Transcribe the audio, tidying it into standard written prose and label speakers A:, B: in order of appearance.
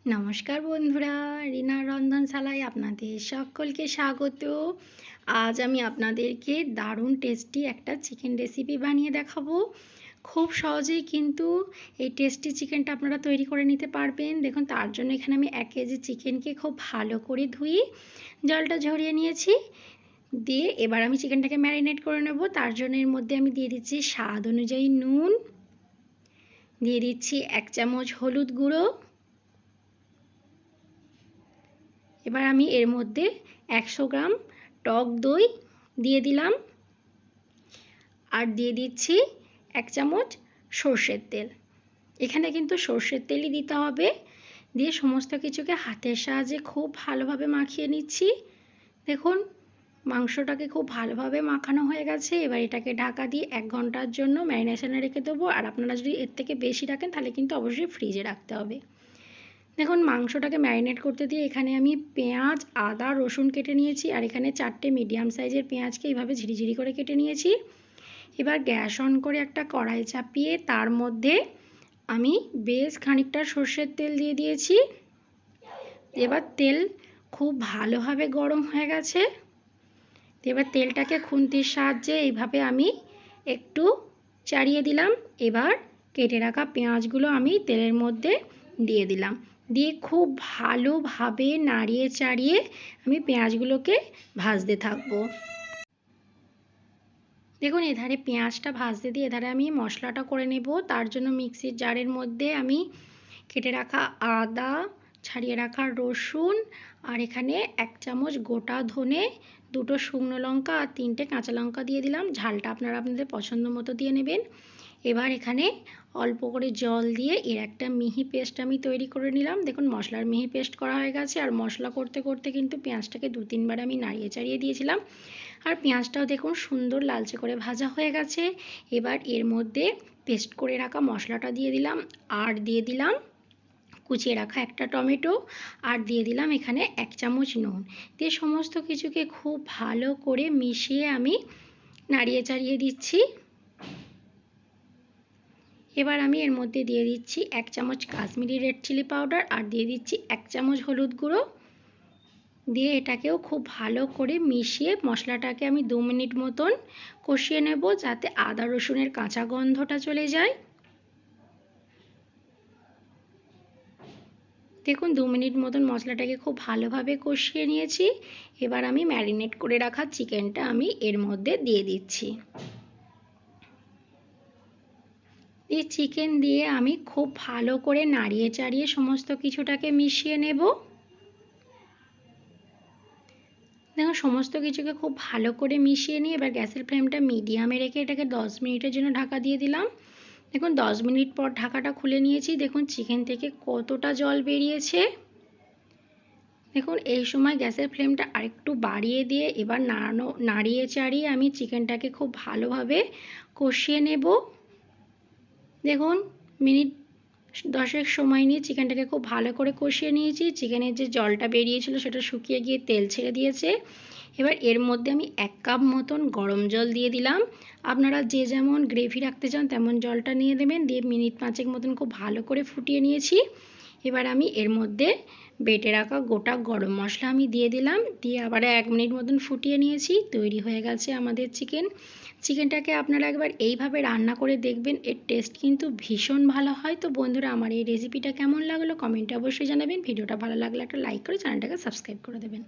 A: নমস্কার বন্ধুরা, রিনার রন্ধনশালায় আপনাদের সকলকে স্বাগত। আজ আমি আপনাদেরকে দারুণ টেস্টি একটা চিকেন রেসিপি বানিয়ে দেখাবো। খুব সহজেই কিন্তু এই টেস্টি চিকেনটা আপনারা তৈরি করে নিতে পারবেন। দেখুন, তার জন্য এখানে আমি 1 কেজি চিকেনকে খুব ভালো করে ধুয়ে জলটা ঝরিয়ে নিয়েছি। দিয়ে এবার আমি চিকেনটাকে ম্যারিনেট করে নেব। তার জন্য এর মধ্যে আমি দিয়ে দিচ্ছি স্বাদ অনুযায়ী নুন, দিয়ে দিচ্ছি 1 চামচ হলুদ গুঁড়ো। এবার আমি এর মধ্যে 100 গ্রাম টক দই দিয়ে দিলাম, আর দিয়ে দিচ্ছি 1 চামচ সর্ষের তেল। এখানে কিন্তু সর্ষের তেলই দিতে হবে। দিয়ে সমস্ত কিছুকে হাতের সাহায্যে খুব ভালোভাবে মাখিয়ে নিচ্ছি। দেখুন, মাংসটাকে খুব ভালোভাবে মাখানো হয়ে গেছে। এবার এটাকে ঢাকা দিয়ে 1 ঘন্টার জন্য ম্যারিনেশনে রেখে দেবো। আর আপনারা যদি এর থেকে বেশি রাখেন তাহলে কিন্তু অবশ্যই ফ্রিজে রাখতে হবে। দেখুন, মাংসটাকে ম্যারিনেট করতে দিয়ে এখানে আমি পেঁয়াজ, আদা, রসুন কেটে নিয়েছি, আর এখানে 4টে মিডিয়াম সাইজের পেঁয়াজকে এইভাবে ঝিরিঝিরি করে কেটে নিয়েছি। এবার গ্যাস অন করে একটা কড়াই চাপিয়ে তার মধ্যে আমি বেশ খানিকটা সর্ষের তেল দিয়ে দিয়েছি। এবার তেল খুব ভালোভাবে গরম হয়ে গেছে। এবার তেলটাকে খুন্তির সাহায্যে এইভাবে আমি একটু চাড়িয়ে দিলাম। এবার কেটে রাখা পেঁয়াজগুলো আমি তেলের মধ্যে দিয়ে দিলাম। দিয়ে খুব ভালোভাবে নাড়িয়ে চাড়িয়ে আমি পেঁয়াজগুলোকে ভাজতে থাকবো। দেখুন, এধারে পেঁয়াজটা ভাজতে দিয়ে এধারে আমি মশলাটা করে নেব। তার জন্য মিক্সির জারের মধ্যে আমি কেটে রাখা আদা, ছাড়িয়ে রাখা রসুন, আর এখানে 1 চামচ গোটা ধনে, 2টো শুকনো লঙ্কা আর 3টে কাঁচা লঙ্কা দিয়ে দিলাম। ঝালটা আপনারা আপনাদের পছন্দ মতো দিয়ে নেবেন। এবার এখানে অল্প করে জল দিয়ে এর একটা মিহি পেস্ট আমি তৈরি করে নিলাম। দেখুন, মশলার মিহি পেস্ট করা হয়ে গেছে। আর মশলা করতে করতে কিন্তু পেঁয়াজটাকে 2-3 বার আমি নাড়িয়ে চাড়িয়ে দিয়েছিলাম। আর পেঁয়াজটাও দেখুন সুন্দর লালচে করে ভাজা হয়ে গেছে। এবার এর মধ্যে পেস্ট করে রাখা মশলাটা দিয়ে দিলাম, আর দিয়ে দিলাম কুচিয়ে রাখা একটা টমেটো, আর দিয়ে দিলাম এখানে 1 চামচ নুন। দিয়ে সমস্ত কিছুকে খুব ভালো করে মিশিয়ে আমি নাড়িয়ে চাড়িয়ে দিচ্ছি। এবার আমি এর মধ্যে দিয়ে দিচ্ছি 1 চামচ কাশ্মীরি রেড চিলি পাউডার, আর দিয়ে দিচ্ছি 1 চামচ হলুদ গুঁড়ো। দিয়ে এটাকেও খুব ভালো করে মিশিয়ে মশলাটাকে আমি 2 মিনিট মতন কষিয়ে নেব, যাতে আদা রসুনের কাঁচা গন্ধটা চলে যায়। দেখুন, 2 মিনিট মতন মশলাটাকে খুব ভালোভাবে কষিয়ে নিয়েছি। এবার আমি ম্যারিনেট করে রাখা চিকেনটা আমি এর মধ্যে দিয়ে দিচ্ছি। এই চিকেন দিয়ে আমি খুব ভালো করে নাড়িয়ে চাড়িয়ে সমস্ত কিছুটাকে মিশিয়ে নেব। দেখুন, সমস্ত কিছুকে খুব ভালো করে মিশিয়ে নিয়ে এবার গ্যাসের ফ্লেমটা মিডিয়ামে রেখে এটাকে 10 মিনিটের জন্য ঢাকা দিয়ে দিলাম। দেখুন, 10 মিনিট পর ঢাকাটা খুলে নিয়েছি। দেখুন, চিকেন থেকে কতটা জল বেরিয়েছে। দেখুন, এই সময় গ্যাসের ফ্লেমটা আরেকটু বাড়িয়ে দিয়ে এবার নাড়িয়ে চাড়িয়ে আমি চিকেনটাকে খুব ভালোভাবে কষিয়ে নেব। দেখুন, মিনিট 10 সময় নিয়ে চিকেনটাকে খুব ভালো করে কষিয়ে নিয়েছি। চিকেনের যে জলটা বেরিয়েছিল সেটা শুকিয়ে গিয়ে তেল ছেড়ে দিয়েছে। এবার এর মধ্যে আমি 1 কাপ মতন গরম জল দিয়ে দিলাম। আপনারা যে যেমন গ্রেভি রাখতে চান তেমন জলটা নিয়ে দেবেন। দিয়ে মিনিট 5 মতন খুব ভালো করে ফুটিয়ে নিয়েছি। এবার আমি এর মধ্যে বেটে রাখা গোটা গরম মশলা আমি দিয়ে দিলাম। দিয়ে আবার 1 মিনিট মতন ফুটিয়ে নিয়েছি। তৈরি হয়ে গেছে আমাদের চিকেন। চিকেনটাকে আপনারা একবার এইভাবে রান্না করে দেখবেন, এর টেস্ট কিন্তু ভীষণ ভালো হয়। তো বন্ধুরা, আমার এই রেসিপিটা কেমন লাগলো কমেন্টে অবশ্যই জানাবেন। ভিডিওটা ভালো লাগলে একটা লাইক করে চ্যানেলটাকে সাবস্ক্রাইব করে দেবেন।